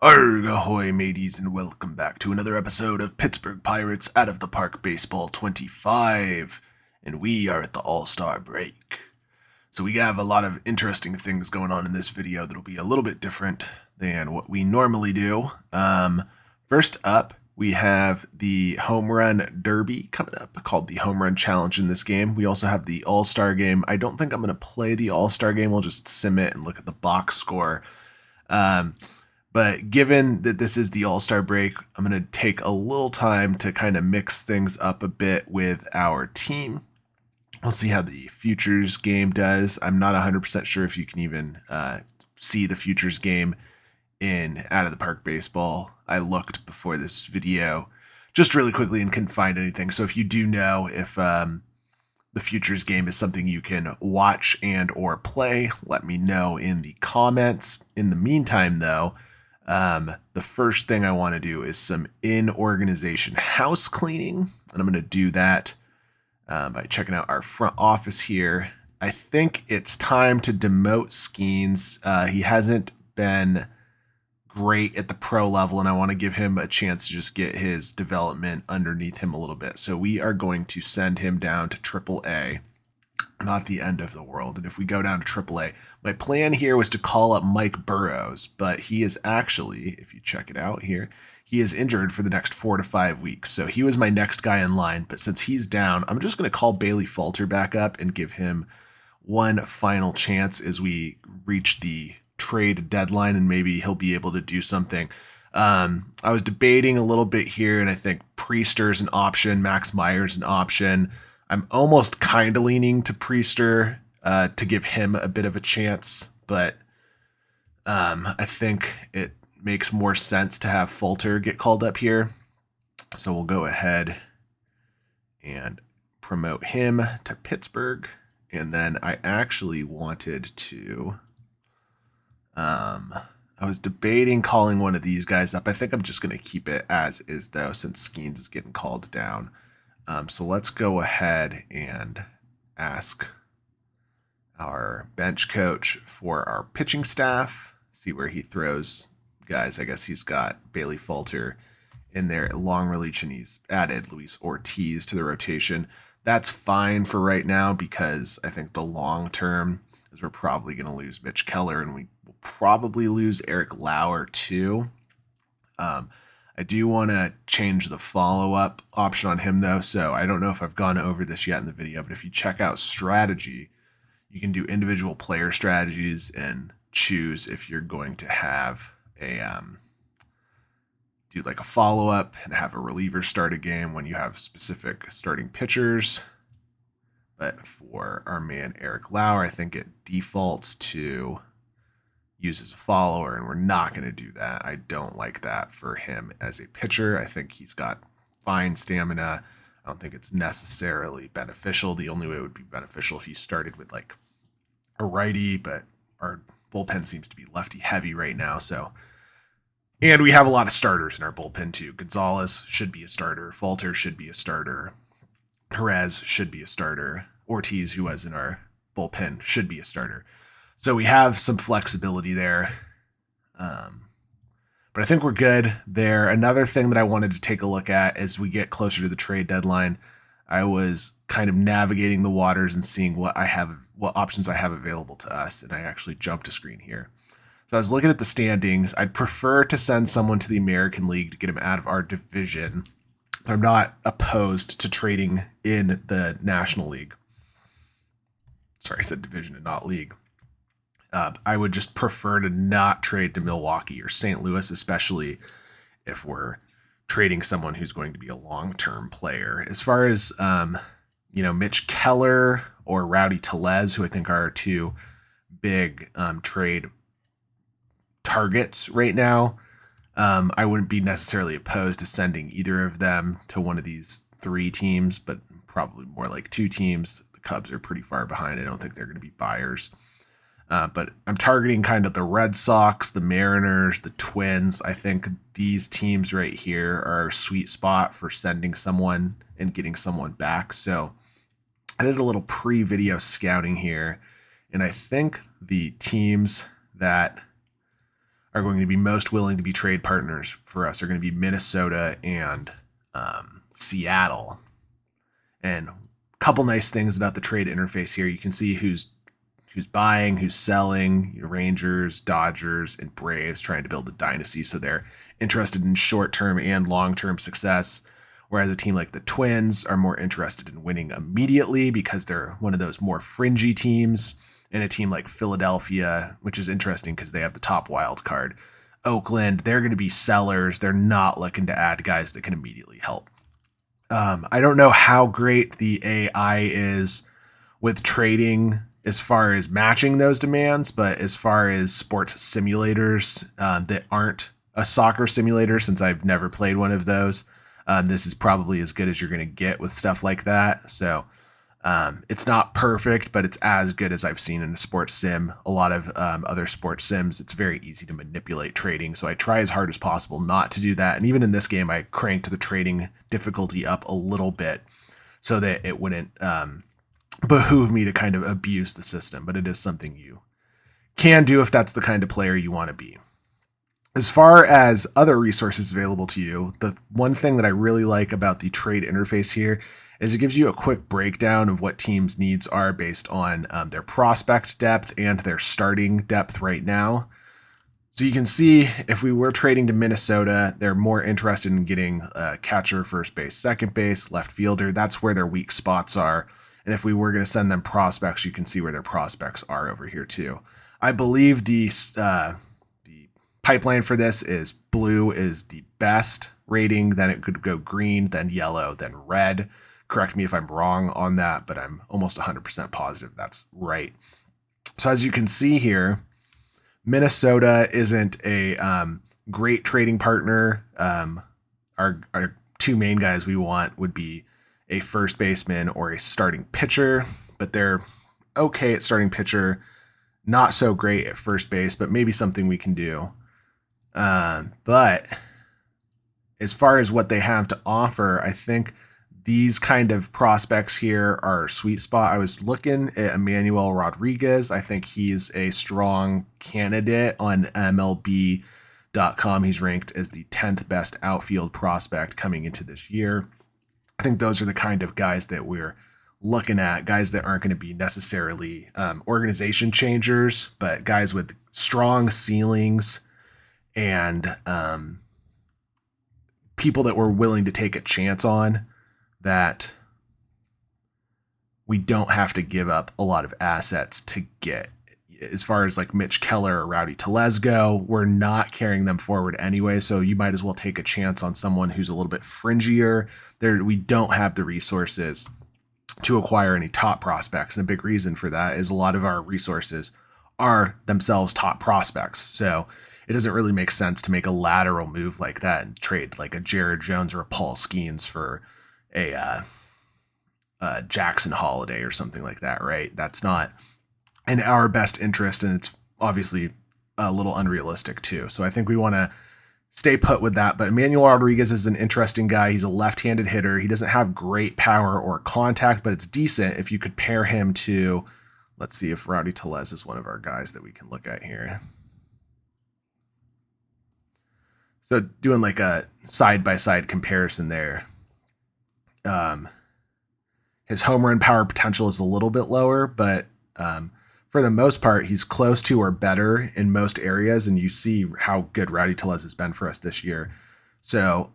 Arg, ahoy, mateys, and welcome back to another episode of Pittsburgh Pirates Out of the Park Baseball 25. And we are at the All-Star break. So we have a lot of interesting things going on in this video that'll be a little bit different than what we normally do. First up, we have the Home Run Derby coming up, called the Home Run Challenge in this game. We also have the All-Star game. I don't think I'm going to play the All-Star game. We'll just sim it and look at the box score. But given that this is the All-Star break, I'm going to take a little time to kind of mix things up a bit with our team. We'll see how the futures game does. I'm not 100% sure if you can even see the futures game in Out of the Park Baseball. I looked before this video just really quickly and couldn't find anything. So if you do know if the futures game is something you can watch and or play, let me know in the comments. In the meantime, though, the first thing I want to do is some in-organization house cleaning, and I'm going to do that by checking out our front office here. I think it's time to demote Skenes. He hasn't been great at the pro level, and I want to give him a chance to just get his development underneath him a little bit. So we are going to send him down to AAA. Not the end of the world. And if we go down to AAA, my plan here was to call up Mike Burrows, but he is actually, if you check it out here, he is injured for the next 4 to 5 weeks. So he was my next guy in line, but since he's down, I'm just going to call Bailey Falter back up and give him one final chance as we reach the trade deadline, and maybe he'll be able to do something. I was debating a little bit here, and I think Priester's an option, Max Meyer's an option. I'm almost kind of leaning to Priester to give him a bit of a chance, but I think it makes more sense to have Falter get called up here. So we'll go ahead and promote him to Pittsburgh. And then I actually wanted to, I was debating calling one of these guys up. I think I'm just going to keep it as is, though, since Skenes is getting called down. So let's go ahead and ask our bench coach for our pitching staff, see where he throws guys. I guess he's got Bailey Falter in there at long relief, and he's added Luis Ortiz to the rotation. That's fine for right now, because I think the long term is we're probably going to lose Mitch Keller, and we will probably lose Eric Lauer too. I do want to change the follow-up option on him, though, so I don't know if I've gone over this yet in the video, but if you check out strategy, you can do individual player strategies and choose if you're going to have a do like a follow-up and have a reliever start a game when you have specific starting pitchers. But for our man Eric Lauer, I think it defaults to use as a follower, and we're not going to do that. I don't like that for him as a pitcher. I think he's got fine stamina. I don't think it's necessarily beneficial. The only way it would be beneficial if he started with like a righty, but our bullpen seems to be lefty heavy right now. So, and we have a lot of starters in our bullpen too. Gonzalez should be a starter. Falter should be a starter. Perez should be a starter. Ortiz, who was in our bullpen, should be a starter. So we have some flexibility there. But I think we're good there. Another thing that I wanted to take a look at as we get closer to the trade deadline, I was kind of navigating the waters and seeing what options I have available to us. And I actually jumped a screen here. So I was looking at the standings. I'd prefer to send someone to the American League to get him out of our division. But I'm not opposed to trading in the National League. Sorry, I said division and not league. I would just prefer to not trade to Milwaukee or St. Louis, especially if we're trading someone who's going to be a long-term player. As far as, Mitch Keller or Rowdy Tellez, who I think are our two big trade targets right now, I wouldn't be necessarily opposed to sending either of them to one of these 3 teams, but probably more like 2 teams. The Cubs are pretty far behind. I don't think they're going to be buyers. But I'm targeting kind of the Red Sox, the Mariners, the Twins. I think these teams right here are a sweet spot for sending someone and getting someone back. So I did a little pre-video scouting here, and I think the teams that are going to be most willing to be trade partners for us are going to be Minnesota and Seattle. And a couple nice things about the trade interface here. You can see who's buying, who's selling. Rangers, Dodgers, and Braves trying to build a dynasty, so they're interested in short-term and long-term success. Whereas a team like the Twins are more interested in winning immediately because they're one of those more fringy teams. And a team like Philadelphia, which is interesting because they have the top wild card. Oakland, they're going to be sellers. They're not looking to add guys that can immediately help. I don't know how great the AI is with trading as far as matching those demands, but as far as sports simulators that aren't a soccer simulator, since I've never played one of those, this is probably as good as you're going to get with stuff like that. So it's not perfect, but it's as good as I've seen in a sports sim. A lot of other sports sims, it's very easy to manipulate trading. So I try as hard as possible not to do that. And even in this game, I cranked the trading difficulty up a little bit so that it wouldn't behoove me to kind of abuse the system. But it is something you can do if that's the kind of player you want to be. As far as other resources available to you, the one thing that I really like about the trade interface here is it gives you a quick breakdown of what teams' needs are based on their prospect depth and their starting depth right now. So you can see if we were trading to Minnesota, they're more interested in getting a catcher, first base, second base, left fielder. That's where their weak spots are. And if we were going to send them prospects, you can see where their prospects are over here too. I believe the pipeline for this is blue is the best rating, then it could go green, then yellow, then red. Correct me if I'm wrong on that, but I'm almost 100% positive that's right. So as you can see here, Minnesota isn't a great trading partner. Our two main guys we want would be a first baseman or a starting pitcher, but they're okay at starting pitcher, not so great at first base, but maybe something we can do. But as far as what they have to offer, I think these kind of prospects here are a sweet spot. I was looking at Emmanuel Rodriguez. I think he's a strong candidate on MLB.com. He's ranked as the 10th best outfield prospect coming into this year. I think those are the kind of guys that we're looking at, guys that aren't going to be necessarily organization changers, but guys with strong ceilings and people that we're willing to take a chance on, that we don't have to give up a lot of assets to get. As far as like Mitch Keller or Rowdy Tellez go, we're not carrying them forward anyway, so you might as well take a chance on someone who's a little bit fringier. We don't have the resources to acquire any top prospects, and a big reason for that is a lot of our resources are themselves top prospects. So it doesn't really make sense to make a lateral move like that and trade like a Jared Jones or a Paul Skenes for a Jackson Holiday or something like that, right? That's not in our best interest, and it's obviously a little unrealistic too. So I think we want to stay put with that. But Emmanuel Rodriguez is an interesting guy. He's a left-handed hitter. He doesn't have great power or contact, but it's decent if you could pair him to, let's see if Rowdy Tellez is one of our guys that we can look at here. So doing like a side-by-side comparison there. His home run power potential is a little bit lower, but for the most part, he's close to or better in most areas, and you see how good Rowdy Tellez has been for us this year. So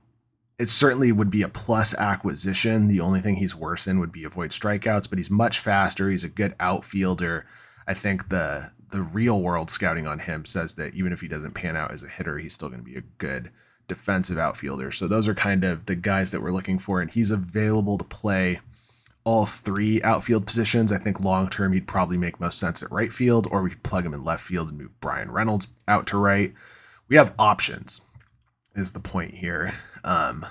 it certainly would be a plus acquisition. The only thing he's worse in would be avoid strikeouts, but he's much faster. He's a good outfielder. I think the real world scouting on him says that even if he doesn't pan out as a hitter, he's still going to be a good defensive outfielder. So those are kind of the guys that we're looking for, and he's available to play all three outfield positions. I think long term he'd probably make most sense at right field, or we could plug him in left field and move Brian Reynolds out to right. We have options is the point here. So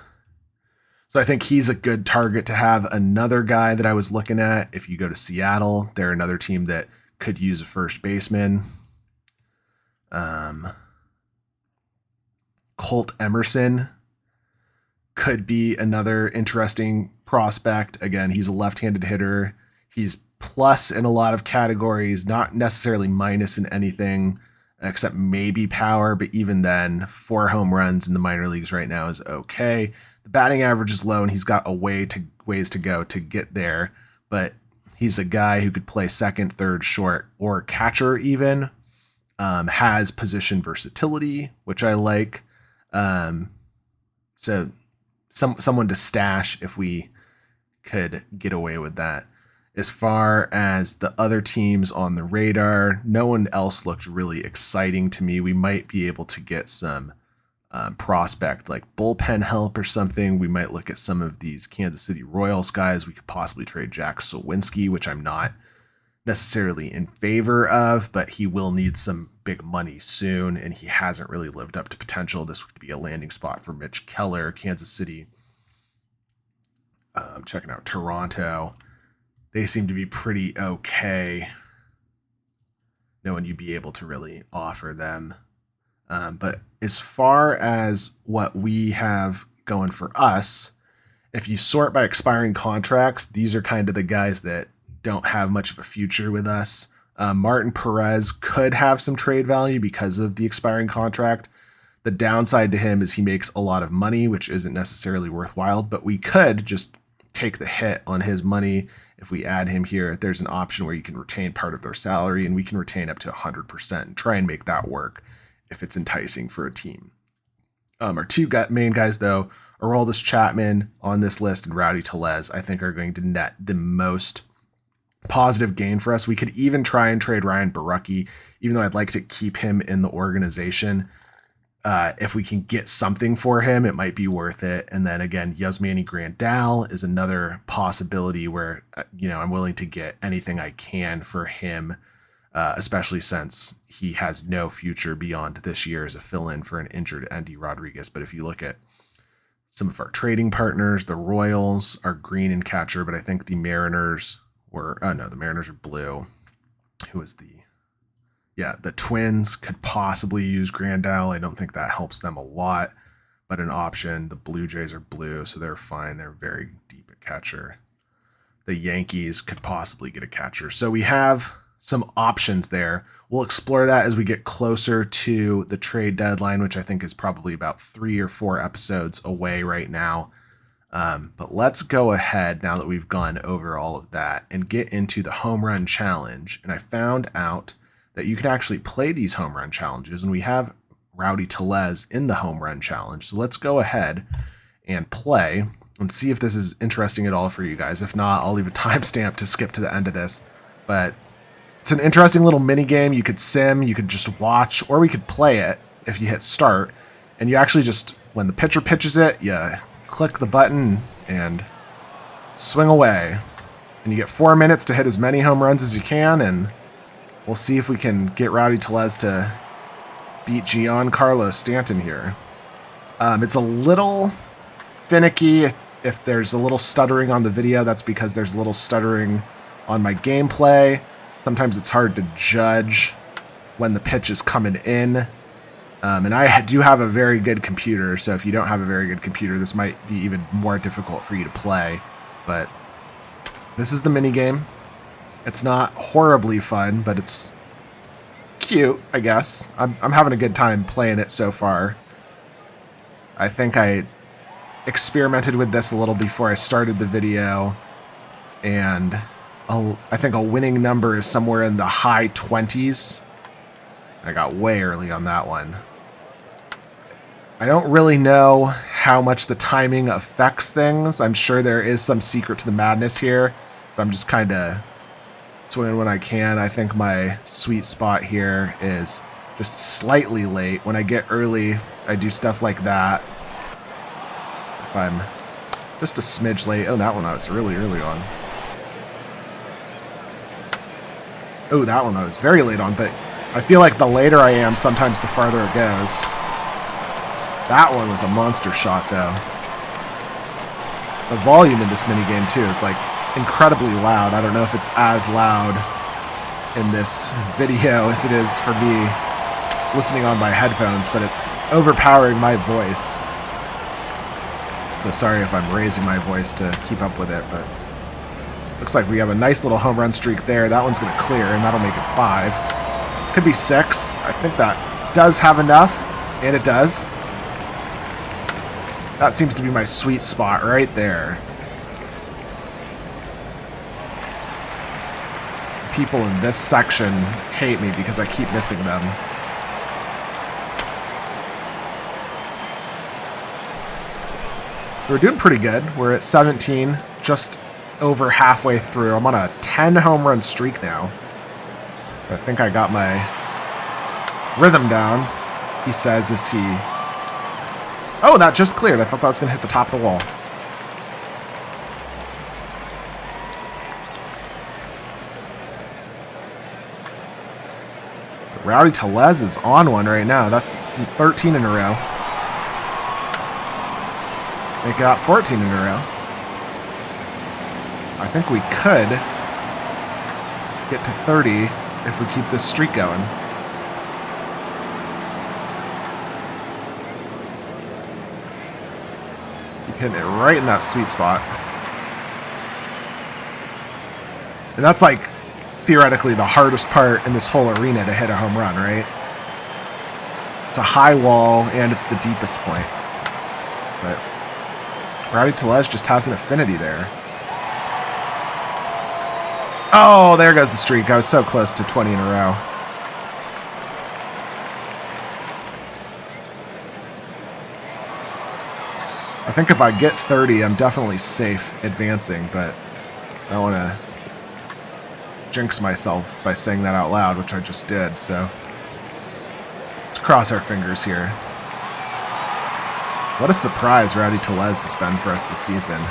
I think he's a good target to have. Another guy that I was looking at, if you go to Seattle, they're another team that could use a first baseman. Colt Emerson could be another interesting prospect. Again, he's a left-handed hitter. He's plus in a lot of categories, not necessarily minus in anything. except maybe power, but even then, 4 home runs in the minor leagues right now is okay. The batting average is low, and he's got ways to go to get there, but he's a guy who could play second, third, short, or catcher even. Has position versatility, which I like. So someone to stash if we could get away with that. As far as the other teams on the radar, no one else looked really exciting to me. We might be able to get some prospect like bullpen help or something. We might look at some of these Kansas City Royals guys. We could possibly trade Jack Suwinski, which I'm not necessarily in favor of, but he will need some big money soon, and he hasn't really lived up to potential. This could be a landing spot for Mitch Keller. Kansas City. Checking out Toronto. They seem to be pretty okay. No one you'd be able to really offer them. But as far as what we have going for us, if you sort by expiring contracts, these are kind of the guys that don't have much of a future with us. Martin Perez could have some trade value because of the expiring contract. The downside to him is he makes a lot of money, which isn't necessarily worthwhile, but we could just take the hit on his money. If we add him here, there's an option where you can retain part of their salary, and we can retain up to 100% and try and make that work if it's enticing for a team. Our two main guys, though, Aroldis Chapman on this list and Rowdy Tellez, I think are going to net the most positive gain for us. We could even try and trade Ryan Borucki, even though I'd like to keep him in the organization. If we can get something for him, it might be worth it. And then again, Yasmani Grandal is another possibility where, I'm willing to get anything I can for him, especially since he has no future beyond this year as a fill-in for an injured Andy Rodriguez. But if you look at some of our trading partners, the Royals are green in catcher, but I think the Mariners the Mariners are blue. The Twins could possibly use Grandal. I don't think that helps them a lot, but an option. The Blue Jays are blue, so they're fine. They're very deep at catcher. The Yankees could possibly get a catcher. So we have some options there. We'll explore that as we get closer to the trade deadline, which I think is probably about 3 or 4 episodes away right now. But let's go ahead now that we've gone over all of that and get into the home run challenge. And I found out that you can actually play these home run challenges, and we have Rowdy Tellez in the home run challenge. So let's go ahead and play and see if this is interesting at all for you guys. If not, I'll leave a timestamp to skip to the end of this. But it's an interesting little mini game. You could sim, you could just watch, or we could play it if you hit start. And you actually just, when the pitcher pitches it, you click the button and swing away. And you get 4 minutes to hit as many home runs as you can, and we'll see if we can get Rowdy Tellez to beat Giancarlo Stanton here. It's a little finicky. If there's a little stuttering on the video, that's because there's a little stuttering on my gameplay. Sometimes it's hard to judge when the pitch is coming in. And I do have a very good computer, so if you don't have a very good computer, this might be even more difficult for you to play. But this is the mini game. It's not horribly fun, but it's cute, I guess. I'm having a good time playing it so far. I think I experimented with this a little before I started the video, and I think a winning number is somewhere in the high 20s. I got way early on that one. I don't really know how much the timing affects things. I'm sure there is some secret to the madness here, but I'm just kind of swinging when I can. I think my sweet spot here is just slightly late. When I get early, I do stuff like that. If I'm just a smidge late. Oh, that one I was really early on. Oh, that one I was very late on, but I feel like the later I am, sometimes the farther it goes. That one was a monster shot, though. The volume in this minigame, too, is, like, incredibly loud. I don't know if it's as loud in this video as it is for me listening on my headphones, but it's overpowering my voice. So sorry if I'm raising my voice to keep up with it, but looks like we have a nice little home run streak there. That one's going to clear, and that'll make it 5. Could be 6. I think that does have enough, and it does. That seems to be my sweet spot right there. People in this section hate me because I keep missing them. We're doing pretty good. We're at 17, just over halfway through. I'm on a 10 home run streak now. So I think I got my rhythm down, he says as he... Oh, that just cleared. I thought that was going to hit the top of the wall. Rowdy Tellez is on one right now. That's 13 in a row. Make it out 14 in a row. I think we could get to 30 if we keep this streak going. Keep hitting it right in that sweet spot. And that's like theoretically the hardest part in this whole arena to hit a home run, right? It's a high wall and it's the deepest point. But Rowdy Tellez just has an affinity there. Oh, there goes the streak. I was so close to 20 in a row. I think if I get 30, I'm definitely safe advancing, but I don't want to jinx myself by saying that out loud, which I just did, so let's cross our fingers here. What a surprise Rowdy Tellez has been for us this season.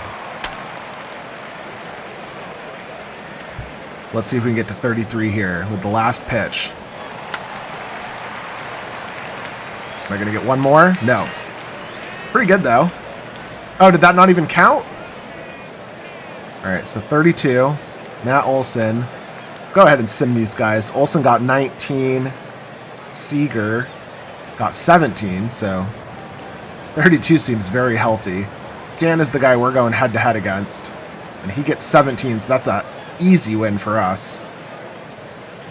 Let's see if we can get to 33 here with the last pitch. Am I going to get one more? No. Pretty good, though. Oh, did that not even count? All right, so 32. Matt Olson. Go ahead and sim these guys. Olson got 19. Seager got 17, so 32 seems very healthy. Stan is the guy we're going head-to-head against, and he gets 17, so that's a easy win for us.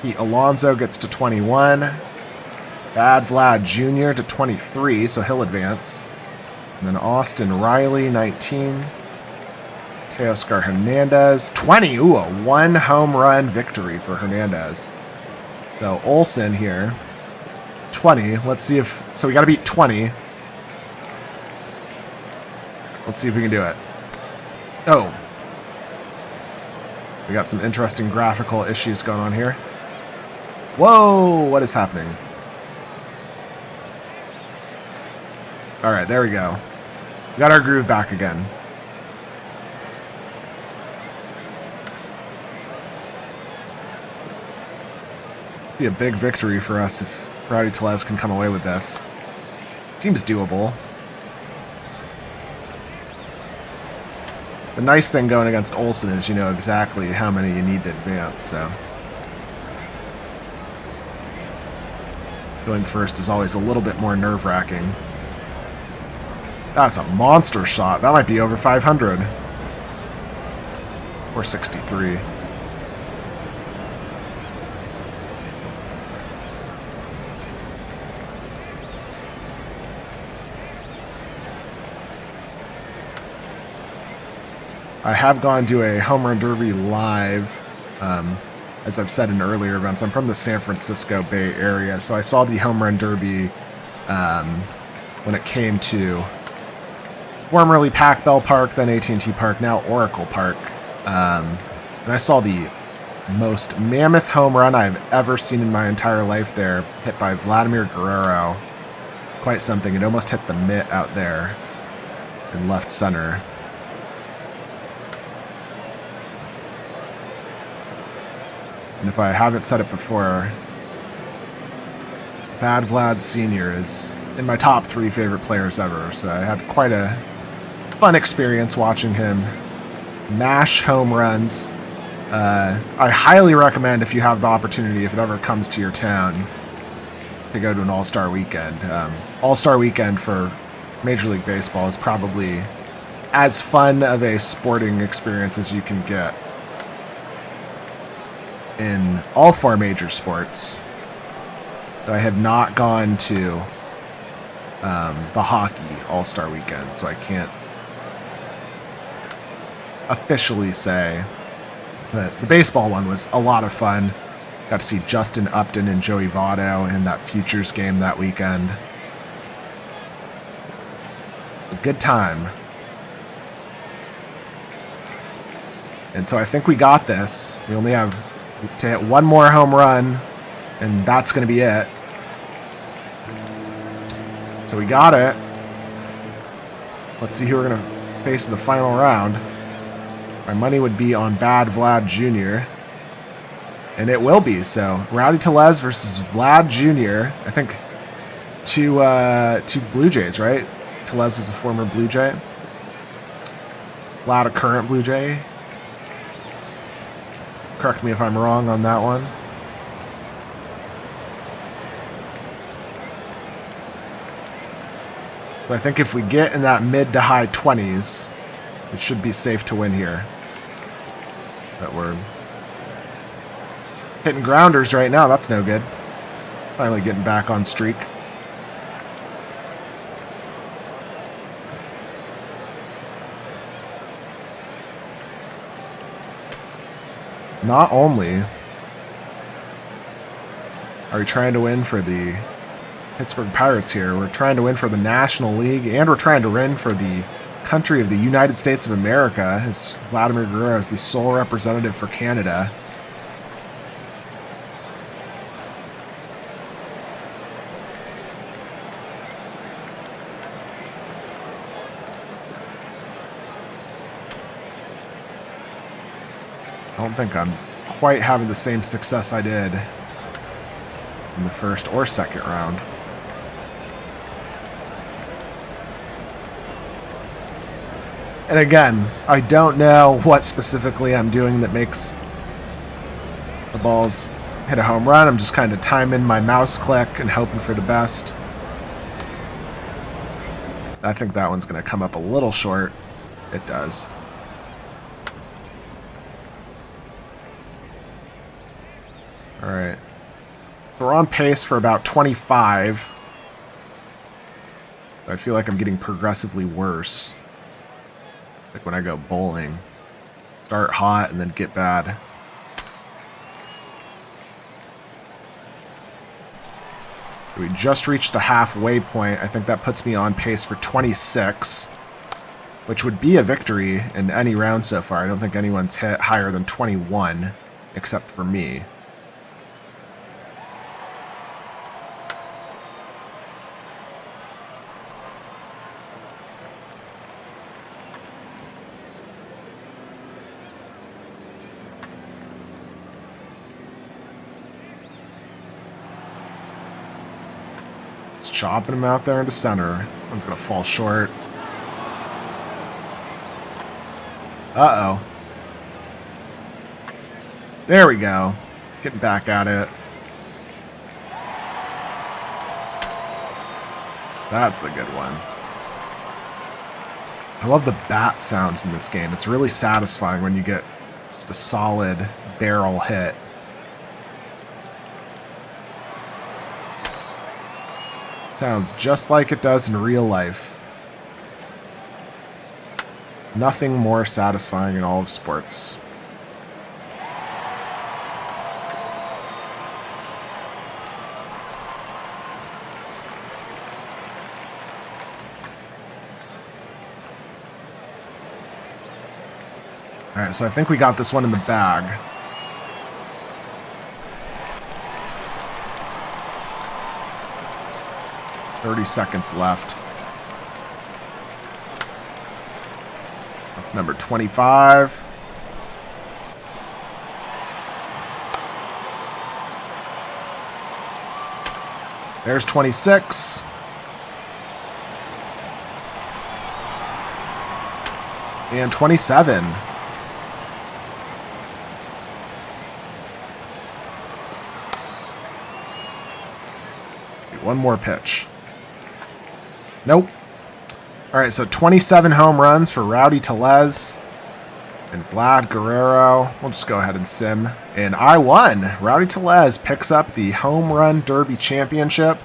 Pete Alonso gets to 21. Bad Vlad Jr. to 23, so he'll advance. And then Austin Riley, 19. Teoscar Hernandez, 20. Ooh, a one home run victory for Hernandez. So Olson here, 20. Let's see if... So we got to beat 20. Let's see if we can do it. Oh. We got some interesting graphical issues going on here. Whoa, what is happening? All right, there we go. We got our groove back again. Be a big victory for us if Rowdy Tellez can come away with this. Seems doable. The nice thing going against Olson is you know exactly how many you need to advance, so. Going first is always a little bit more nerve-wracking. That's a monster shot. That might be over 500. Or 63. I have gone to a home run derby live, as I've said in earlier events. I'm from the San Francisco Bay Area, so I saw the home run derby when it came to formerly Pac Bell Park, then AT&T Park, now Oracle Park. And I saw the most mammoth home run I've ever seen in my entire life there, hit by Vladimir Guerrero. Quite something. It almost hit the mitt out there in left center. And if I haven't said it before, Bad Vlad Sr. is in my top 3 favorite players ever. So I had quite a fun experience watching him mash home runs. I highly recommend, if you have the opportunity, if it ever comes to your town, to go to an All-Star Weekend. All-Star Weekend for Major League Baseball is probably as fun of a sporting experience as you can get in all 4 major sports. I have not gone to the hockey All-Star weekend, so I can't officially say. But the baseball one was a lot of fun. Got to see Justin Upton and Joey Votto in that Futures game that weekend. A good time. And so I think we got this. We only have to hit one more home run, and that's going to be it. So we got it. Let's see who we're going to face in the final round. My money would be on Bad Vlad Jr. And it will be. So Rowdy Tellez versus Vlad Jr. I think two Blue Jays, right? Tellez was a former Blue Jay. Vlad a current Blue Jay. Correct me if I'm wrong on that one. But I think if we get in that mid to high 20s, it should be safe to win here. But we're hitting grounders right now. That's no good. Finally getting back on streak. Not only are we trying to win for the Pittsburgh Pirates here, we're trying to win for the National League, and we're trying to win for the country of the United States of America, as Vladimir Guerrero is the sole representative for Canada. I don't think I'm quite having the same success I did in the first or second round. And again, I don't know what specifically I'm doing that makes the balls hit a home run. I'm just kind of timing my mouse click and hoping for the best. I think that one's going to come up a little short. It does. All right. So we're on pace for about 25. I feel like I'm getting progressively worse. It's like when I go bowling. Start hot and then get bad. So we just reached the halfway point. I think that puts me on pace for 26, which would be a victory in any round so far. I don't think anyone's hit higher than 21, except for me. Chopping him out there into center. One's going to fall short. Uh-oh. There we go. Getting back at it. That's a good one. I love the bat sounds in this game. It's really satisfying when you get just a solid barrel hit. Sounds just like it does in real life. Nothing more satisfying in all of sports. All right, so I think we got this one in the bag. .30 seconds left. That's number 25. There's 26. And 27. One more pitch. Nope. All right, so 27 home runs for Rowdy Tellez. And Vlad Guerrero, we'll just go ahead and sim. And I won. Rowdy Tellez picks up the Home Run Derby Championship,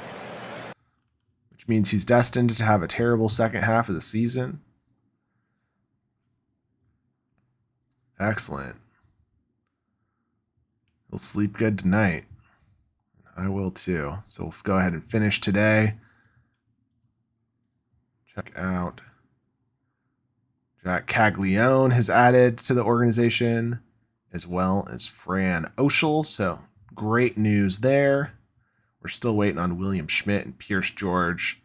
which means he's destined to have a terrible second half of the season. Excellent. He'll sleep good tonight. I will too. So we'll go ahead and finish today. Check out Jack Caglione has added to the organization, as well as Fran Oschel. So great news there. We're still waiting on William Schmidt and Pierce George.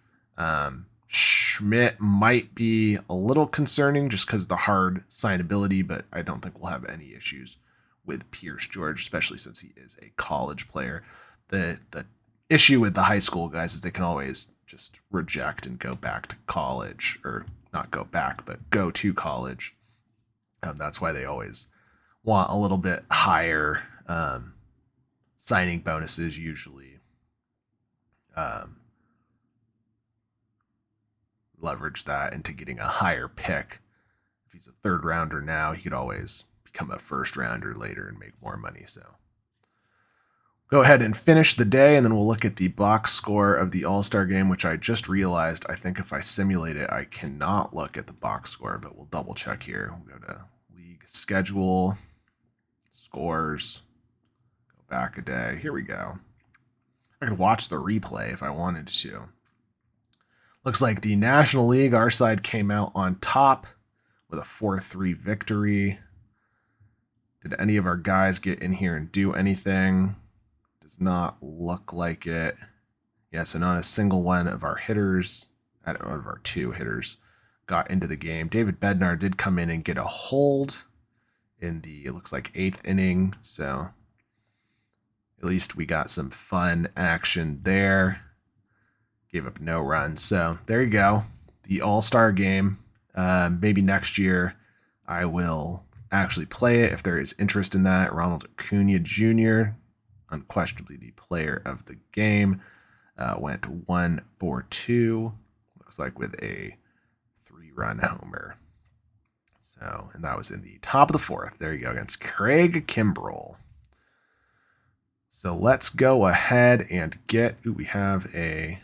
Schmidt might be a little concerning just because of the hard signability, but I don't think we'll have any issues with Pierce George, especially since he is a college player. The issue with the high school guys is they can always just reject and go back to college, or not go back, but go to college. That's why they always want a little bit higher signing bonuses usually. Leverage that into getting a higher pick. If he's a third rounder now, he could always become a first rounder later and make more money. So go ahead and finish the day, and then we'll look at the box score of the All-Star game, which I just realized I think if I simulate it, I cannot look at the box score, but we'll double check here. We'll go to league schedule, scores, go back a day. Here we go. I could watch the replay if I wanted to. Looks like the National League, our side came out on top with a 4-3 victory. Did any of our guys get in here and do anything? Does not look like it. Yeah, so not a single one of our hitters, out of our two hitters, got into the game. David Bednar did come in and get a hold in the, it looks like, 8th inning. So at least we got some fun action there. Gave up no runs. So there you go. The All-Star game. Maybe next year I will actually play it if there is interest in that. Ronald Acuna Jr., unquestionably the player of the game, went 1 for 2. Looks like with a 3-run homer. So, and that was in the top of the 4th. There you go, against Craig Kimbrell. So let's go ahead and get, we have a,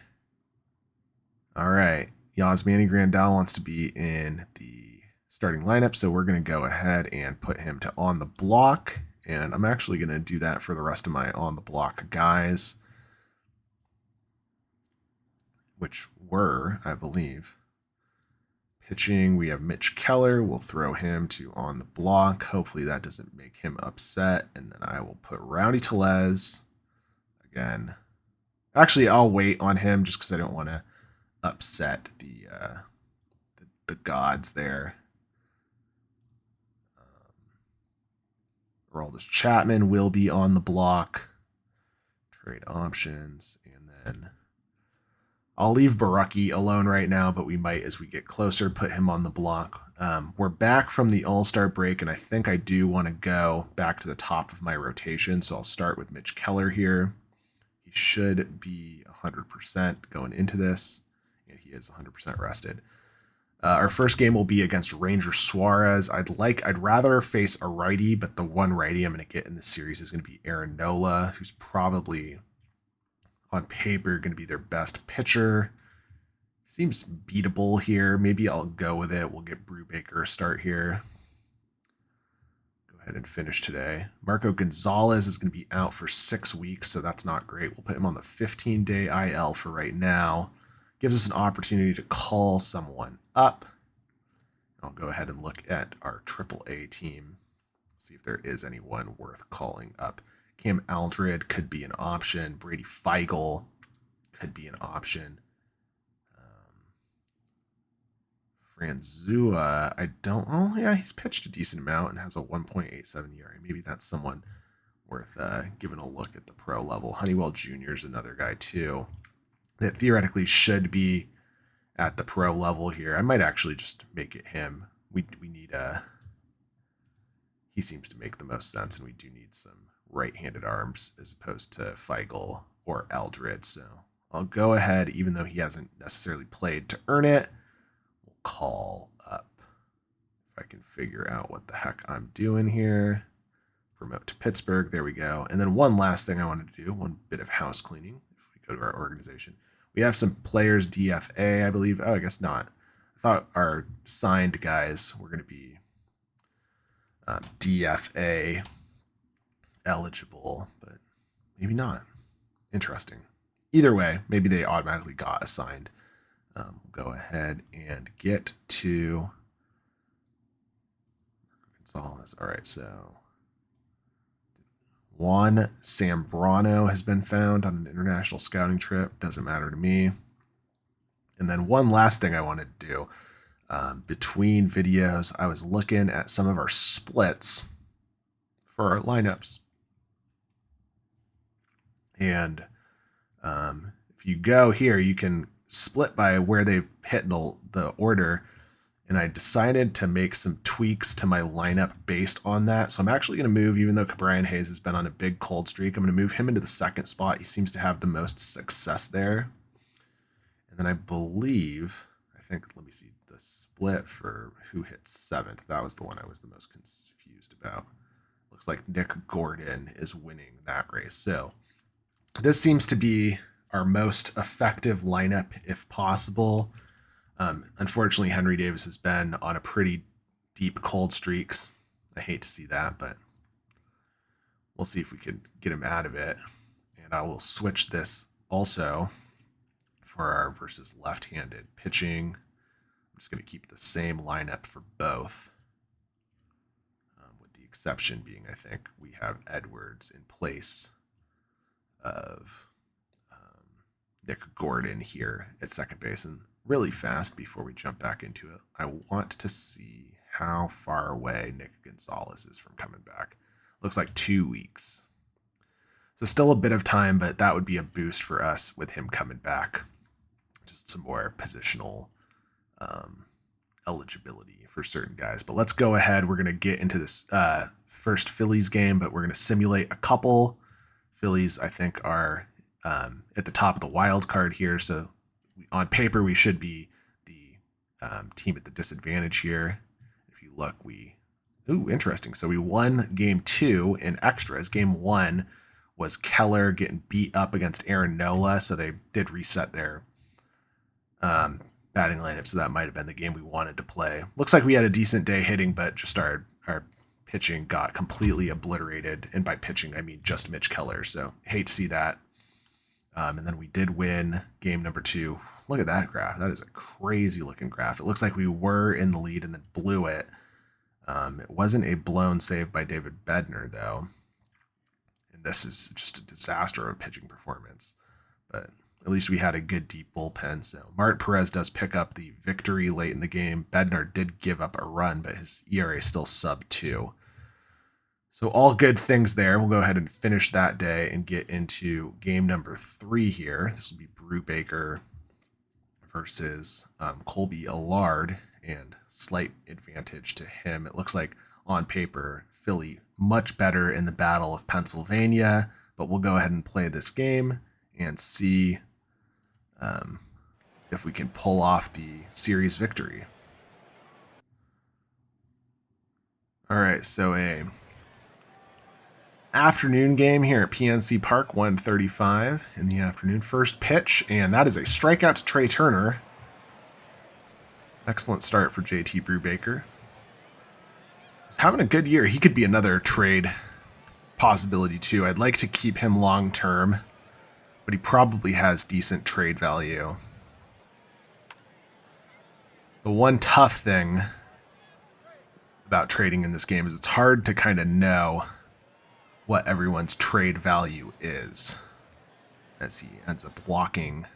all right, Yasmani Grandal wants to be in the starting lineup, so we're going to go ahead and put him to on the block, and I'm actually going to do that for the rest of my on the block guys, which were, I believe, pitching. We have Mitch Keller. We'll throw him to on the block. Hopefully that doesn't make him upset, and then I will put Rowdy Tellez again. Actually, I'll wait on him just because I don't want to upset the gods there. Aroldis Chapman will be on the block. Trade options, and then I'll leave Baraki alone right now, but we might, as we get closer, put him on the block. We're back from the All-Star break, and I think I do want to go back to the top of my rotation, so I'll start with Mitch Keller here. He should be 100% going into this. He is 100% rested. Our first game will be against Ranger Suarez. I'd rather face a righty, but the one righty I'm going to get in this series is going to be Aaron Nola, who's probably on paper going to be their best pitcher. Seems beatable here. Maybe I'll go with it. We'll get Brubaker a start here. Go ahead and finish today. Marco Gonzalez is going to be out for 6 weeks, so that's not great. We'll put him on the 15-day IL for right now. Gives us an opportunity to call someone up. I'll go ahead and look at our AAA team, see if there is anyone worth calling up. Cam Aldred could be an option. Brady Feigl could be an option. Franzua, I don't, oh yeah, he's pitched a decent amount and has a 1.87 ERA. Maybe that's someone worth giving a look at the pro level. Honeywell Jr. is another guy too that theoretically should be at the pro level here. I might actually just make it him. We need he seems to make the most sense, and we do need some right-handed arms as opposed to Feigl or Aldred. So I'll go ahead, even though he hasn't necessarily played to earn it. We'll call up. If I can figure out what the heck I'm doing here. Promote to Pittsburgh. There we go. And then one last thing I wanted to do, one bit of house cleaning. If we go to our organization, we have some players DFA, I believe. Oh, I guess not. I thought our signed guys were going to be DFA eligible, but maybe not. Interesting. Either way, maybe they automatically got assigned. Go ahead and get to Gonzalez. All right, so Juan Zambrano has been found on an international scouting trip. Doesn't matter to me. And then one last thing I wanted to do. Between videos, I was looking at some of our splits for our lineups. And if you go here, you can split by where they've hit the order. And I decided to make some tweaks to my lineup based on that. So I'm actually going to move, even though Brian Hayes has been on a big cold streak, I'm going to move him into the second spot. He seems to have the most success there. And then I believe, let me see, the split for who hit seventh. That was the one I was the most confused about. Looks like Nick Gordon is winning that race. So this seems to be our most effective lineup if possible. Unfortunately, Henry Davis has been on a pretty deep cold streaks. I hate to see that, but we'll see if we can get him out of it. And I will switch this also for our versus left-handed pitching. I'm just going to keep the same lineup for both, with the exception being, I think, we have Edwards in place of Nick Gordon here at second base. And really fast before we jump back into it, I want to see how far away Nick Gonzalez is from coming back. Looks like 2 weeks. So still a bit of time, but that would be a boost for us with him coming back. Just some more positional eligibility for certain guys. But let's go ahead. We're going to get into this first Phillies game, but we're going to simulate a couple. Phillies, I think, are at the top of the wild card here. So on paper, we should be the team at the disadvantage here. If you look, interesting. So we won game 2 in extras. Game 1 was Keller getting beat up against Aaron Nola. So they did reset their batting lineup. So that might have been the game we wanted to play. Looks like we had a decent day hitting, but just our pitching got completely obliterated. And by pitching, I mean just Mitch Keller. So hate to see that. And then we did win game number 2. Look at that graph. That is a crazy looking graph. It looks like we were in the lead and then blew it. It wasn't a blown save by David Bednar, though. And this is just a disaster of pitching performance. But at least we had a good deep bullpen. So Martin Perez does pick up the victory late in the game. Bednar did give up a run, but his ERA is still sub 2. So all good things there. We'll go ahead and finish that day and get into game number 3 here. This will be Brubaker versus Colby Allard, and slight advantage to him. It looks like on paper, Philly much better in the Battle of Pennsylvania, but we'll go ahead and play this game and see if we can pull off the series victory. All right, so a afternoon game here at PNC Park, 1:35 in the afternoon. First pitch, and that is a strikeout to Trey Turner. Excellent start for JT Brubaker. He's having a good year. He could be another trade possibility too. I'd like to keep him long term, but he probably has decent trade value. The one tough thing about trading in this game is it's hard to kind of know what everyone's trade value is, as he ends up walking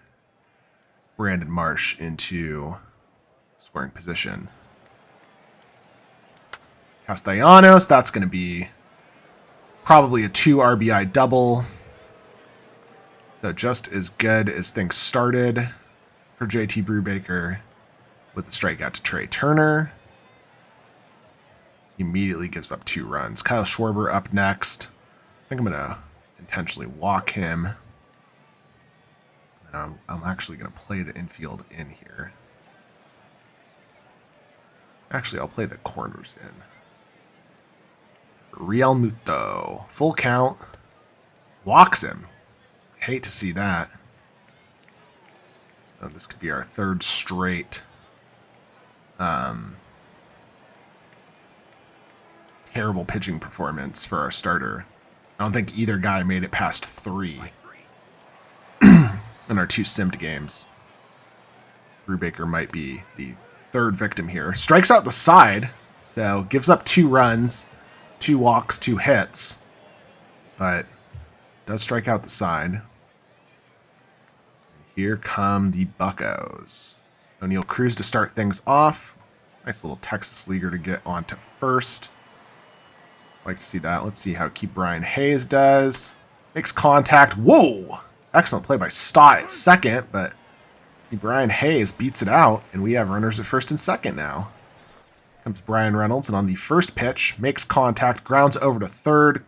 Brandon Marsh into scoring position. Castellanos, that's going to be probably a 2 RBI double. So just as good as things started for JT Brubaker with the strikeout to Trey Turner. He immediately gives up 2 runs. Kyle Schwarber up next. I think I'm going to intentionally walk him. And I'm actually going to play the infield in here. Actually, I'll play the corners in. Real Muto. Full count. Walks him. Hate to see that. So this could be our third straight terrible pitching performance for our starter. I don't think either guy made it past 3 in our 2 simmed games. Brubaker might be the third victim here. Strikes out the side, so gives up 2 runs, 2 walks, 2 hits, but does strike out the side. Here come the Buccos. O'Neill Cruz to start things off. Nice little Texas leaguer to get onto first. Like to see that. Let's see how Keep Brian Hayes does. Makes contact. Whoa! Excellent play by Stott at second, but Brian Hayes beats it out, and we have runners at first and second now. Comes Brian Reynolds, and on the first pitch, makes contact, grounds over to third.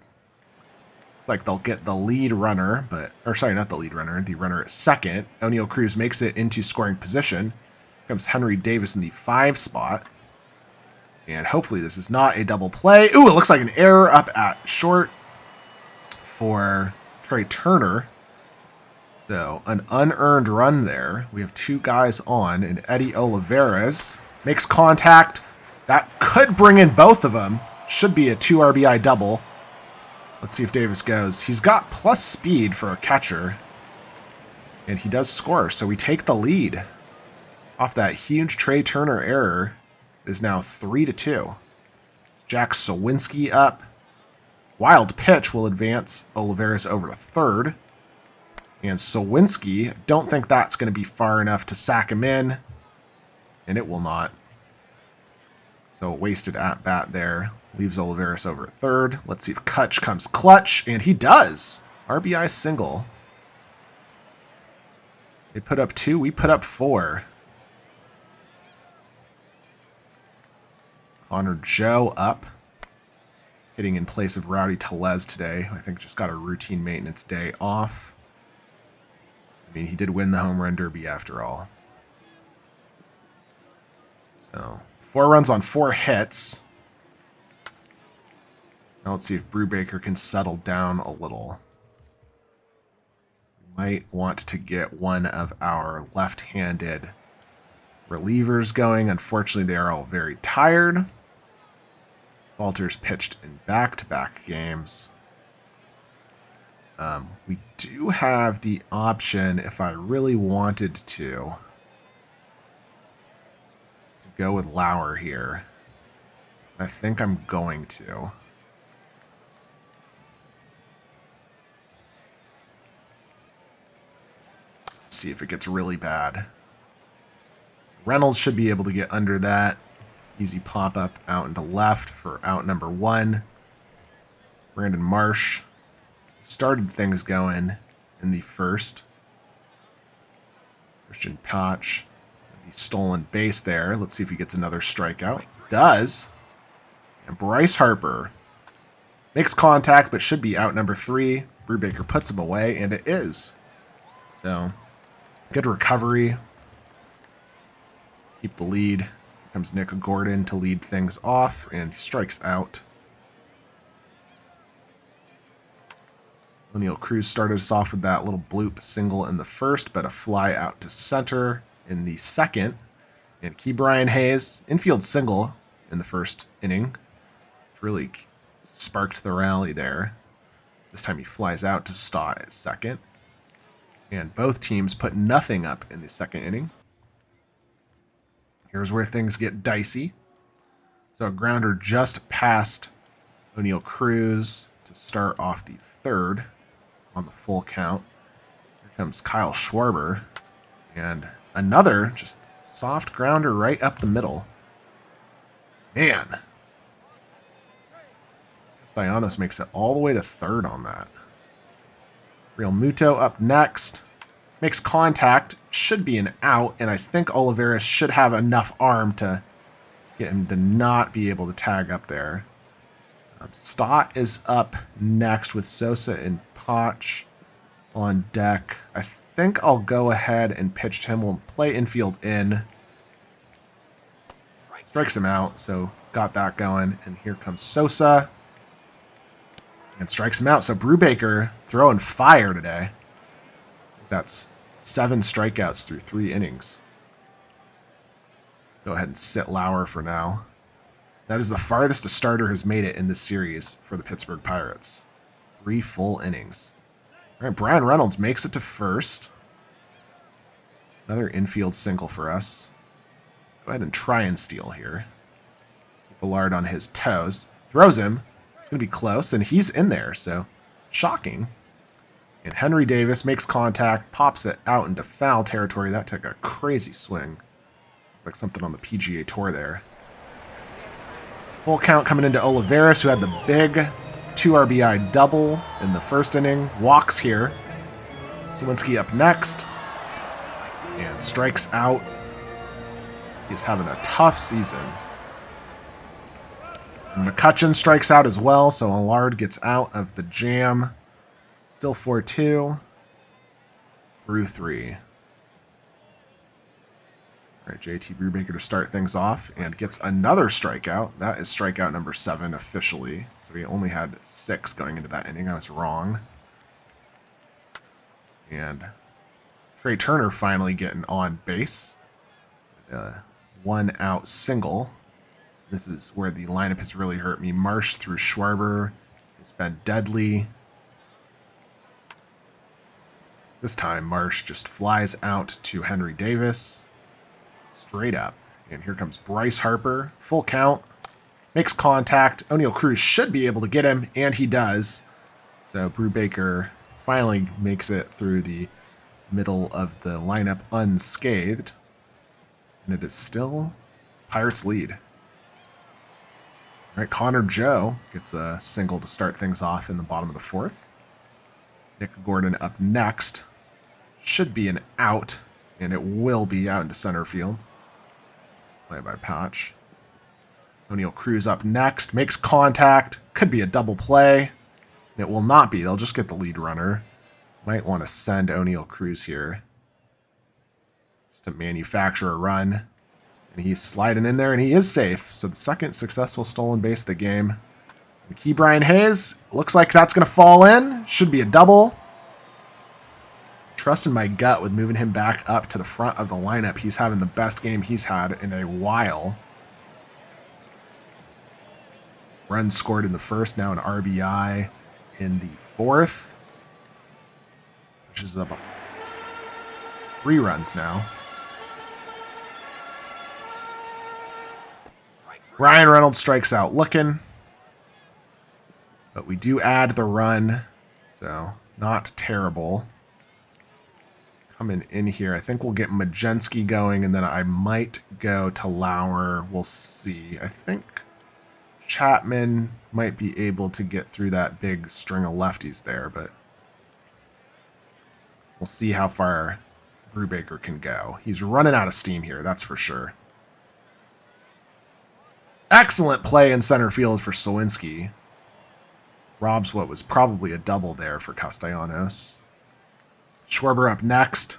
Looks like they'll get the lead runner, not the lead runner, the runner at second. O'Neill Cruz makes it into scoring position. Comes Henry Davis in the 5 spot. And hopefully this is not a double play. Ooh, it looks like an error up at short for Trey Turner. So, an unearned run there. We have 2 guys on, and Eddie Olivares makes contact. That could bring in both of them. Should be a 2 RBI double. Let's see if Davis goes. He's got plus speed for a catcher, and he does score. So we take the lead off that huge Trey Turner error. It is now 3-2. Jack Suwinski up. Wild pitch will advance Olivares over to third. And Suwinski, don't think that's going to be far enough to sack him in. And it will not. So wasted at bat there. Leaves Olivares over at third. Let's see if Kutch comes clutch. And he does. RBI single. They put up 2. We put up 4. Connor Joe up. Hitting in place of Rowdy Tellez today. I think just got a routine maintenance day off. I mean, he did win the home run derby after all. So, 4 runs on 4 hits. Now let's see if Brubaker can settle down a little. We might want to get one of our left-handed relievers going. Unfortunately, they are all very tired. Falter's pitched in back-to-back games. We do have the option, if I really wanted to go with Lauer here. I think I'm going to. Let's see if it gets really bad. Reynolds should be able to get under that. Easy pop-up out into left for out number 1. Brandon Marsh started things going in the first. Christian Potch, the stolen base there. Let's see if he gets another strikeout. Does. And Bryce Harper makes contact, but should be out number 3. Brubaker puts him away, and it is. So, good recovery. Keep the lead. Here comes Nick Gordon to lead things off, and he strikes out. O'Neill Cruz started us off with that little bloop single in the first, but a fly out to center in the second. And Key Brian Hayes, infield single in the first inning. Really sparked the rally there. This time he flies out to Stott at second. And both teams put nothing up in the second inning. Here's where things get dicey. So a grounder just past O'Neill Cruz to start off the third on the full count. Here comes Kyle Schwarber. And another just soft grounder right up the middle. Man. Castellanos makes it all the way to third on that. Real Muto up next. Makes contact. Should be an out. And I think Olivares should have enough arm to get him to not be able to tag up there. Stott is up next with Sosa and Potch on deck. I think I'll go ahead and pitch to him. We'll play infield in. Strikes him out, so got that going. And here comes Sosa. And strikes him out. So Brubaker throwing fire today. That's 7 strikeouts through 3 innings. Go ahead and sit Lauer for now. That is the farthest a starter has made it in this series for the Pittsburgh Pirates. 3 full innings. All right, Brian Reynolds makes it to first. Another infield single for us. Go ahead and try and steal here. Ballard on his toes. Throws him. It's going to be close, and he's in there, so shocking. And Henry Davis makes contact, pops it out into foul territory. That took a crazy swing. Like something on the PGA Tour there. Full count coming into Olivares, who had the big 2 RBI double in the first inning. Walks here. Suwinski up next. And strikes out. He's having a tough season. And McCutcheon strikes out as well, so Allard gets out of the jam. Still 4-2. Brew 3. All right, JT Brubaker to start things off and gets another strikeout. That is strikeout number 7 officially. So he only had 6 going into that inning. I was wrong. And Trey Turner finally getting on base. 1 out single. This is where the lineup has really hurt me. Marsh through Schwarber has been deadly. This time, Marsh just flies out to Henry Davis. Straight up. And here comes Bryce Harper. Full count. Makes contact. O'Neal Cruz should be able to get him, and he does. So Brubaker finally makes it through the middle of the lineup unscathed. And it is still Pirates lead. All right, Connor Joe gets a single to start things off in the bottom of the 4th. Nick Gordon up next. Should be an out, and it will be out into center field. Play by Patch. O'Neal Cruz up next. Makes contact. Could be a double play. It will not be. They'll just get the lead runner. Might want to send O'Neal Cruz here. Just to manufacture a run. And he's sliding in there, and he is safe. So the second successful stolen base of the game. And Key Brian Hayes. Looks like that's going to fall in. Should be a double. Trusting my gut with moving him back up to the front of the lineup. He's having the best game he's had in a while. Runs scored in the first, now an RBI in the 4th. Which is up 3 runs now. Ryan Reynolds strikes out looking. But we do add the run, so not terrible. Coming in here, I think we'll get Majensky going, and then I might go to Lauer. We'll see. I think Chapman might be able to get through that big string of lefties there, but we'll see how far Brubaker can go. He's running out of steam here, that's for sure. Excellent play in center field for Suwinski. Robs what was probably a double there for Castellanos. Schwarber up next.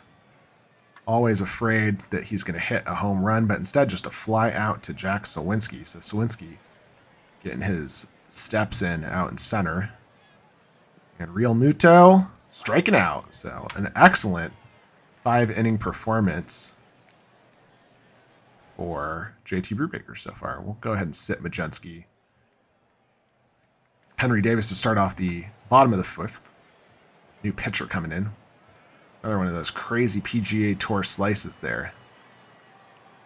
Always afraid that he's going to hit a home run, but instead just a fly out to Jack Suwinski. So Suwinski getting his steps in out in center. And Real Muto striking out. So an excellent 5-inning performance for JT Brubaker so far. We'll go ahead and sit Majensky. Henry Davis to start off the bottom of the 5th. New pitcher coming in. Another one of those crazy PGA Tour slices there.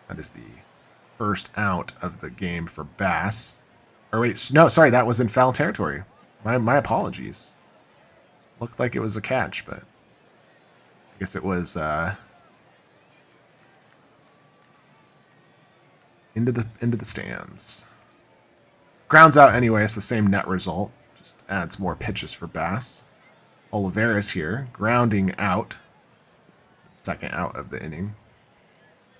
That is the first out of the game for Bass. Or wait, no, sorry, that was in foul territory. My apologies. Looked like it was a catch, but I guess it was into the stands. Grounds out anyway, it's the same net result. Just adds more pitches for Bass. Olivares here, grounding out. Second out of the inning.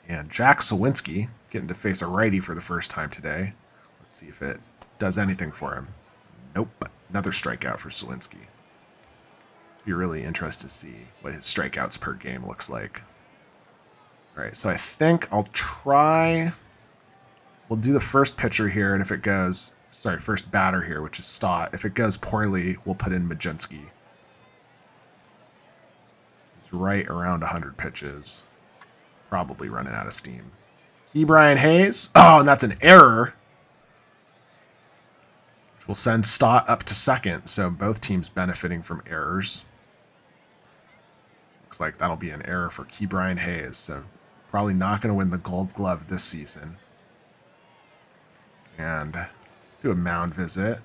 And Jack Suwinski getting to face a righty for the first time today. Let's see if it does anything for him. Nope. Another strikeout for Suwinski. Be really interested to see what his strikeouts per game looks like. All right, so I think I'll try we'll do the first pitcher here, and if it goes, sorry, first batter here, which is Stott. If it goes poorly, we'll put in Majinski. He's right around 100 pitches. Probably running out of steam. Brian Hayes. Oh, and that's an error. Which will send Stott up to second, so both teams benefiting from errors. Looks like that'll be an error for Brian Hayes, so probably not going to win the Gold Glove this season. And do a mound visit.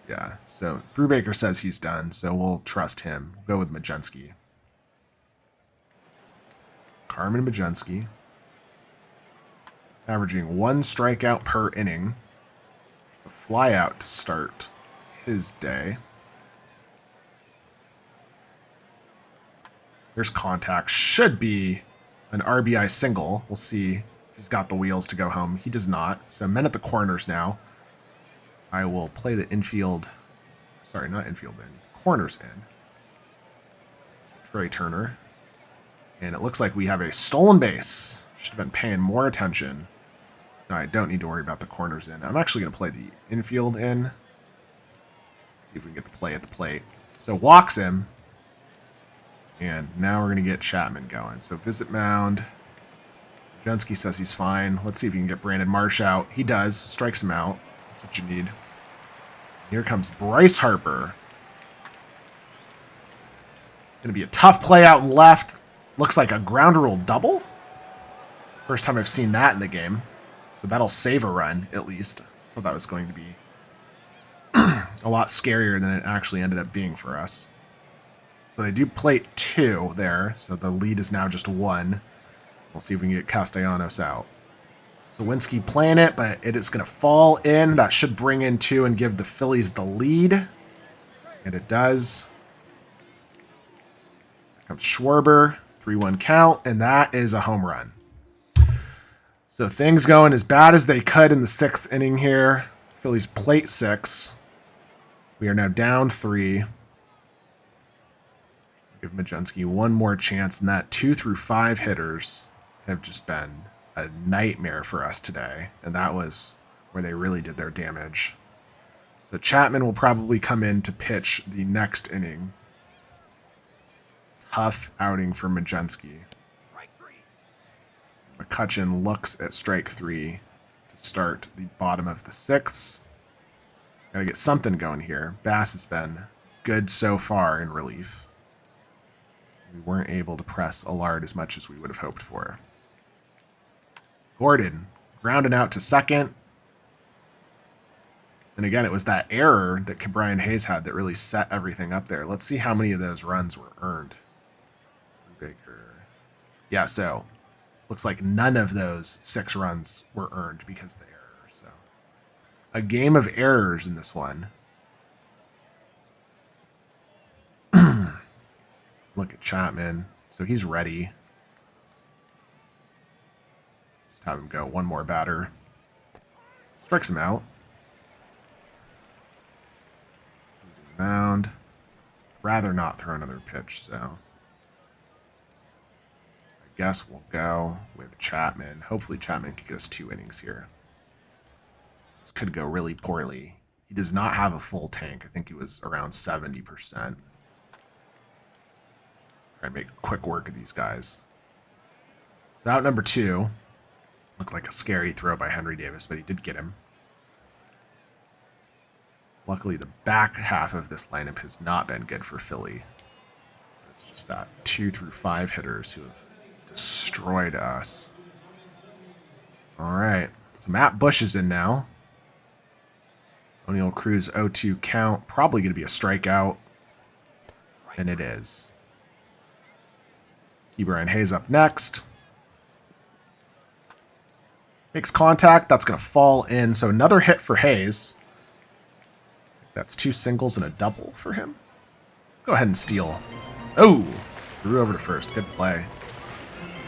Yeah, so Brubaker says he's done, so we'll trust him. Go with Majinski. Carmen Majinski. Averaging 1 strikeout per inning. It's a fly out to start his day. There's contact. Should be an RBI single. We'll see if he's got the wheels to go home. He does not. So men at the corners now. I will play the infield. Sorry, not infield in. Corners in. Trey Turner. And it looks like we have a stolen base. Should have been paying more attention. So I don't need to worry about the corners in. I'm actually going to play the infield in. See if we can get the play at the plate. So walks him. And now we're going to get Chapman going. So visit mound. Majinski says he's fine. Let's see if we can get Brandon Marsh out. He does. Strikes him out. That's what you need. Here comes Bryce Harper. Going to be a tough play out and left. Looks like a ground rule double. First time I've seen that in the game. So that'll save a run, at least. I thought that was going to be a lot scarier than it actually ended up being for us. So they do plate 2 there. So the lead is now just 1. We'll see if we can get Castellanos out. Suwinski playing it, but it is going to fall in. That should bring in 2 and give the Phillies the lead. And it does. Here comes Schwarber. 3-1 count, and that is a home run. So things going as bad as they could in the 6th inning here. Phillies plate 6. We are now down 3. Give Majinski one more chance, and that 2 through 5 hitters have just been a nightmare for us today, and that was where they really did their damage. So Chapman will probably come in to pitch the next inning. Tough outing for Majinski. McCutcheon looks at strike 3 to start the bottom of the 6th. Gotta get something going here. Bass has been good so far in relief. We weren't able to press Allard as much as we would have hoped for. Gordon grounding out to second. And again, it was that error that Brian Hayes had that really set everything up there. Let's see how many of those runs were earned. Baker. Yeah, so looks like none of those 6 runs were earned because of the error. So a game of errors in this one. Look at Chapman. So he's ready. Just have him go one more batter. Strikes him out. Mound. Rather not throw another pitch, so guess we'll go with Chapman. Hopefully Chapman can get us 2 innings here. This could go really poorly. He does not have a full tank. I think he was around 70%. Try and make quick work of these guys. Out number 2. Looked like a scary throw by Henry Davis, but he did get him. Luckily, the back half of this lineup has not been good for Philly. It's just that 2 through 5 hitters who have destroyed us. All right. So Matt Bush is in now. O'Neill Cruz 0-2 count. Probably going to be a strikeout. And it is. Brian Hayes up next. Makes contact. That's going to fall in. So another hit for Hayes. That's 2 singles and a double for him. Go ahead and steal. Oh! Threw over to first. Good play.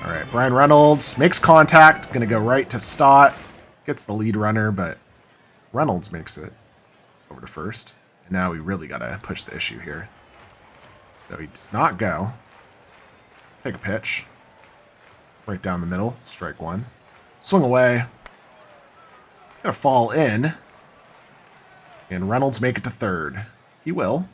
All right, Brian Reynolds makes contact. Going to go right to Stott. Gets the lead runner, but Reynolds makes it over to first. And now we really got to push the issue here. So he does not go. Take a pitch. Right down the middle. Strike 1. Swing away. Gonna fall in. And Reynolds make it to third. He will.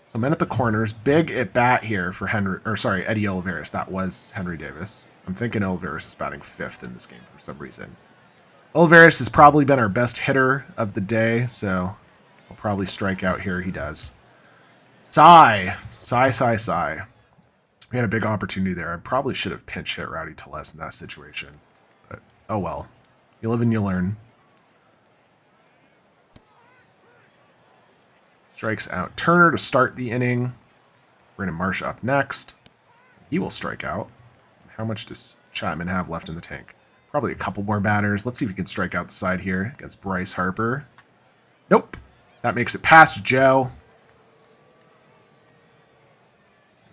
So men at the corners. Big at bat here for Eddie Olivares. That was Henry Davis. I'm thinking Olivares is batting fifth in this game for some reason. Olivares has probably been our best hitter of the day, so he'll probably strike out here. He does. Sigh. We had a big opportunity there. I probably should have pinch hit Rowdy Tellez in that situation. But, oh well. You live and you learn. Strikes out Turner to start the inning. Brandon Marsh up next. He will strike out. How much does Chapman have left in the tank? Probably a couple more batters. Let's see if he can strike out the side here against Bryce Harper. Nope. That makes it past Joe.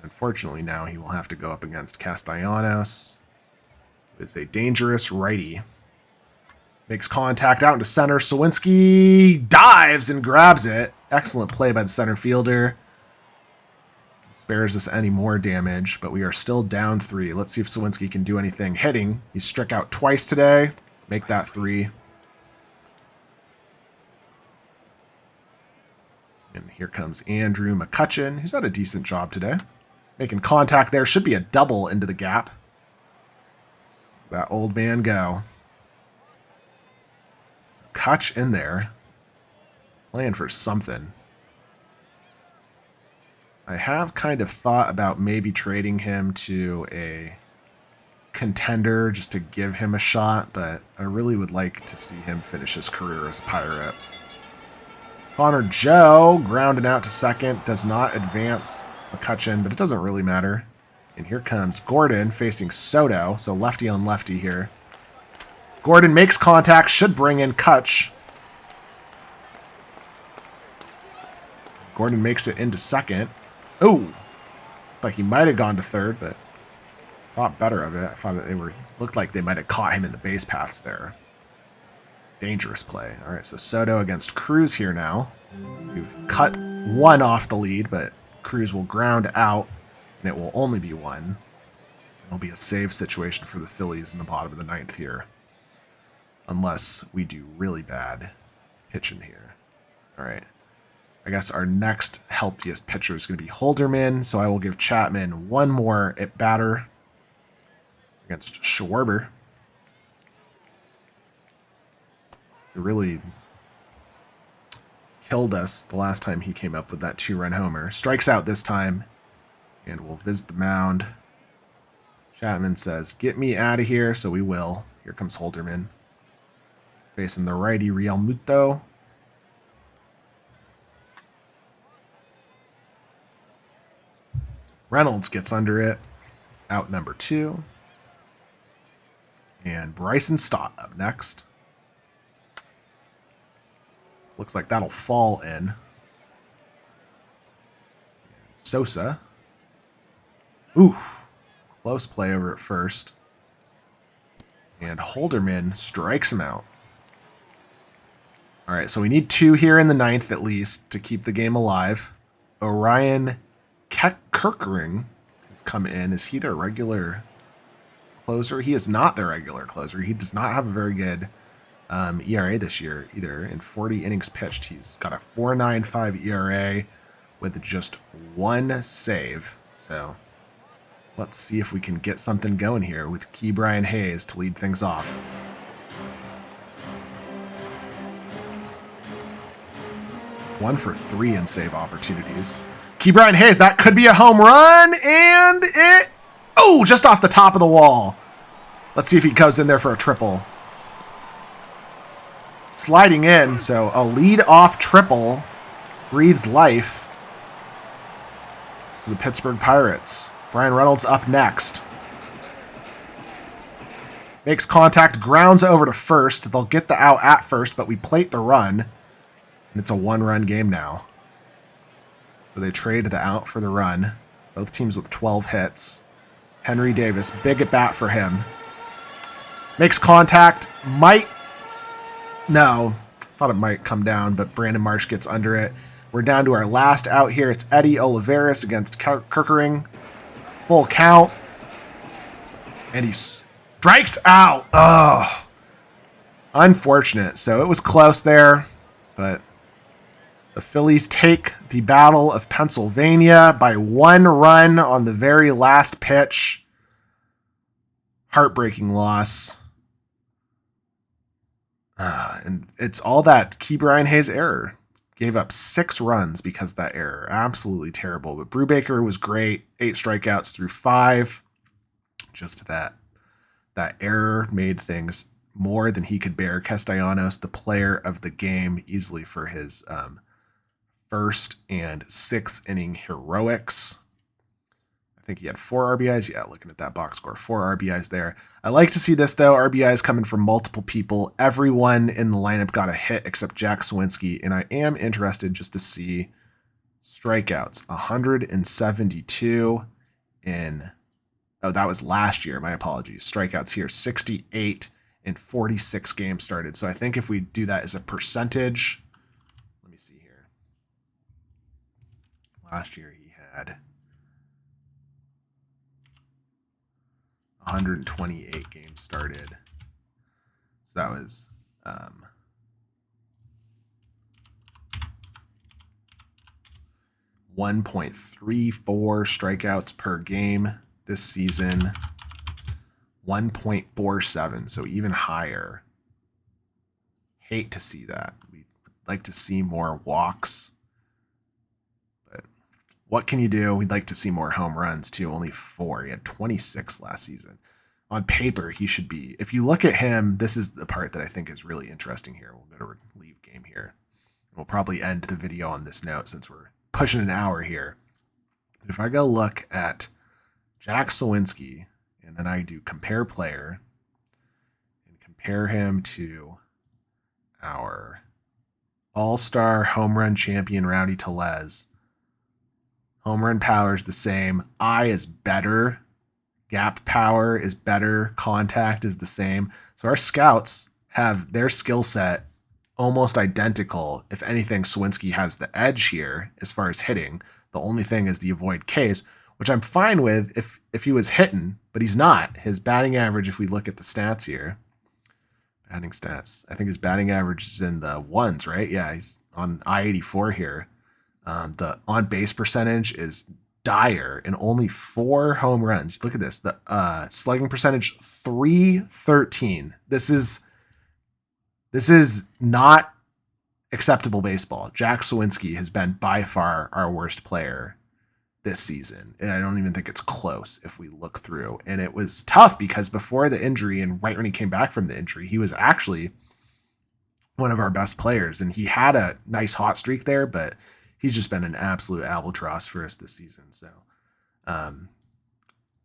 Unfortunately, now he will have to go up against Castellanos. It's a dangerous righty. Makes contact out into center. Suwinski dives and grabs it. Excellent play by the center fielder. Spares us any more damage, but we are still down 3. Let's see if Suwinski can do anything. Hitting. He's struck out twice today. Make that 3. And here comes Andrew McCutcheon, who's had a decent job today. Making contact there. Should be a double into the gap. That old man go. So Kutch in there. Playing for something. I have kind of thought about maybe trading him to a contender just to give him a shot, but I really would like to see him finish his career as a Pirate. Connor Joe grounding out to second. Does not advance McCutcheon, but it doesn't really matter. And here comes Gordon facing Soto, so lefty on lefty here. Gordon makes contact, should bring in Kutch. Gordon makes it into second. Oh, like he might have gone to third, but thought better of it. I thought that looked like they might have caught him in the base paths there. Dangerous play. All right, so Soto against Cruz here now. We've cut 1 off the lead, but Cruz will ground out, and it will only be 1. It'll be a save situation for the Phillies in the bottom of the 9th here, unless we do really bad pitching here. All right. I guess our next healthiest pitcher is going to be Holderman, so I will give Chapman 1 more at batter against Schwarber. He really killed us the last time he came up with that 2-run homer. Strikes out this time, and we'll visit the mound. Chapman says, "Get me out of here," so we will. Here comes Holderman. Facing the righty Real Muto. Reynolds gets under it. Out number 2. And Bryson Stott up next. Looks like that'll fall in. Sosa. Oof. Close play over at first. And Holderman strikes him out. All right, so we need 2 here in the 9th at least to keep the game alive. Orion Kirkering has come in. Is he their regular closer? He is not their regular closer. He does not have a very good ERA this year either. In 40 innings pitched, he's got a 4.95 ERA with just 1 save. So let's see if we can get something going here with Key Brian Hayes to lead things off. One for 3 in save opportunities. Key Brian Hayes, that could be a home run, and it... Oh, just off the top of the wall. Let's see if he goes in there for a triple. Sliding in, so a lead-off triple breathes life to the Pittsburgh Pirates. Brian Reynolds up next. Makes contact, grounds over to first. They'll get the out at first, but we plate the run, and it's a 1-run game now. So they trade the out for the run. Both teams with 12 hits. Henry Davis, big at bat for him. Makes contact, might... No, thought it might come down, but Brandon Marsh gets under it. We're down to our last out here. It's Eddie Olivares against Kirkering. Full count. And he strikes out. Oh. Unfortunate. So it was close there, but the Phillies take the Battle of Pennsylvania by 1 run on the very last pitch. Heartbreaking loss. And it's all that Key Brian Hayes error. Gave up 6 runs because of that error. Absolutely terrible. But Brubaker was great. 8 strikeouts through 5. Just that error made things more than he could bear. Castellanos, the player of the game, easily for his first and 6th inning heroics. I think he had 4 RBIs. Yeah, looking at that box score, 4 RBIs there. I like to see this, though. RBIs coming from multiple people. Everyone in the lineup got a hit except Jack Suwinski, and I am interested just to see strikeouts. 172 in... Oh, that was last year. My apologies. Strikeouts here, 68 in 46 games started. So I think if we do that as a percentage... Let me see here. Last year he had 128 games started. So that was 1.34 strikeouts per game this season. 1.47, so even higher. Hate to see that. We'd like to see more walks. But what can you do? We'd like to see more home runs, too. Only 4. He had 26 last season. On paper, he should be. If you look at him, this is the part that I think is really interesting here. We'll go to relief game here. We'll probably end the video on this note since we're pushing an hour here. But if I go look at Jack Suwinski, and then I do compare player, and compare him to our all-star home run champion, Rowdy Tellez. Home run power is the same. Eye is better. Gap power is better. Contact is the same. So our scouts have their skill set almost identical. If anything, Suwinski has the edge here as far as hitting. The only thing is the avoid Ks, which I'm fine with if he was hitting, but he's not. His batting average, if we look at the stats here, batting stats, I think his batting average is in the 1s, right? Yeah, he's on I-84 here. The on-base percentage is dire and only 4 home runs. Look at this. The slugging percentage, 313. This is not acceptable baseball. Jack Suwinski has been by far our worst player this season, and I don't even think it's close if we look through. And it was tough because before the injury and right when he came back from the injury, he was actually one of our best players, and he had a nice hot streak there, but he's just been an absolute albatross for us this season. So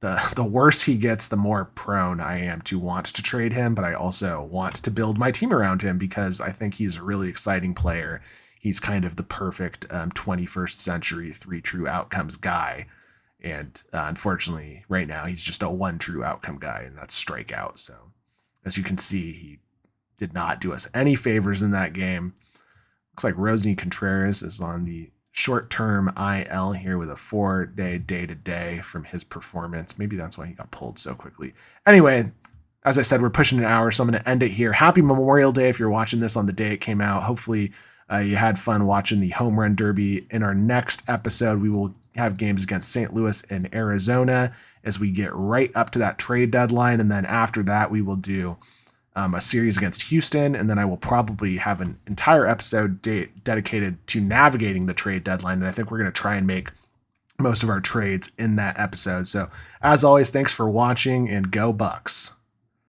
the worse he gets, the more prone I am to want to trade him, but I also want to build my team around him because I think he's a really exciting player. He's kind of the perfect 21st century 3 true outcomes guy. And unfortunately, right now, he's just a 1 true outcome guy, and that's strikeout. So as you can see, he did not do us any favors in that game. Looks like Rosny Contreras is on the short-term IL here with a 4-day day-to-day from his performance. Maybe that's why he got pulled so quickly. Anyway, as I said, we're pushing an hour, so I'm going to end it here. Happy Memorial Day if you're watching this on the day it came out. Hopefully you had fun watching the Home Run Derby. In our next episode, we will have games against St. Louis and Arizona as we get right up to that trade deadline. And then after that, we will do a series against Houston. And then I will probably have an entire episode dedicated to navigating the trade deadline. And I think we're going to try and make most of our trades in that episode. So as always, thanks for watching and go Bucks.